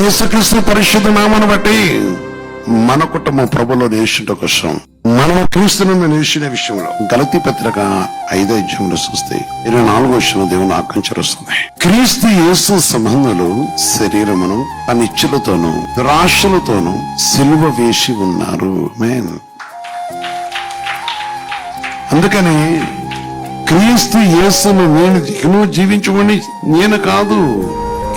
యేసుక్రీస్తు పరిశుద్ధ నామమును బట్టి మన కుటుంబం ప్రభులో నిలిచుట కోసం మనం క్రీస్తునందు నిలిచిన విషయంలో గలతీ పత్రిక 5:5 చూస్తే 24 దేవుని ఆకాంక్షిస్తుంది. క్రీస్తు యేసు సంబంధులు శరీరమును తన ఇచ్ఛలతోనూ దురాశలతోనూ సిలువ వేసి ఉన్నారు. మేన్ అందుకని క్రీస్తు యేసును నేను జీవించుకొని నేను కాదు,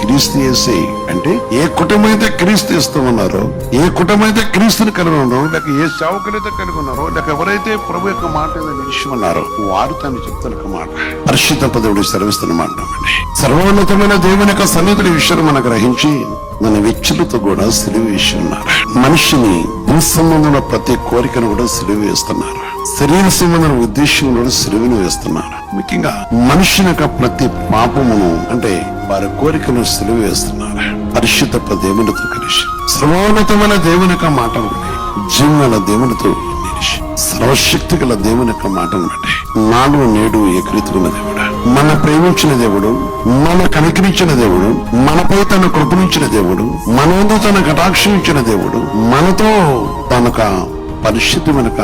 క్రీస్తు యేసే. అంటే ఏ కుటుంబం అయితే క్రీస్తు ఇస్తూ ఉన్నారో, ఏ కుటుంబం అయితే క్రీస్తుని కలిగి ఉన్నారో, లేక ఏ సేవకులైతే కలిగి ఉన్నారో, లేక ఎవరైతే ప్రభు యొక్క మాట నిలిచి ఉన్నారో వారు తను చెప్తున్న మాట పరిశుద్ధ పదవుడు సెలవిస్తున్న మాట. సర్వోన్నతమైన దేవుని యొక్క సన్నిధుల విషయాన్ని మనం గ్రహించి మన విచ్చులతో కూడా సిలువ వేసి ఉన్నారు. మనిషిని సంబంధంలో ప్రతి కోరికను కూడా సిలువ వేస్తున్నారు. శరీర సంబంధం ఉద్దేశం కూడా సిలువను వేస్తున్నారు. ముఖ్యంగా మనుషుని యొక్క ప్రతి పాపమును అంటే వారి కోరికను సిలువ వేస్తున్నారు. పరిశుద్ధ దేవునితో కలిసి సర్వోన్నతమైన దేవుని యొక్క మాటను బట్టి, జీవన దేవునితో నిలిచి, సర్వశక్తి గల దేవుని యొక్క మాటను బట్టి నాడు నేడు ఏకరీతున్న దేవుడు, మన ప్రేమించిన దేవుడు, మన కనికరించిన దేవుడు, మనపై తన కృపణించిన దేవుడు, మనతో తన కటాక్షించిన దేవుడు, మనతో తనక పరిశుద్ధి వెనక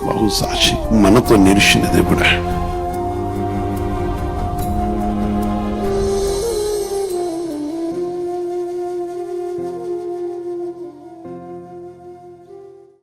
బహుసాక్షి మనతో నిలిచిన దేవుడు.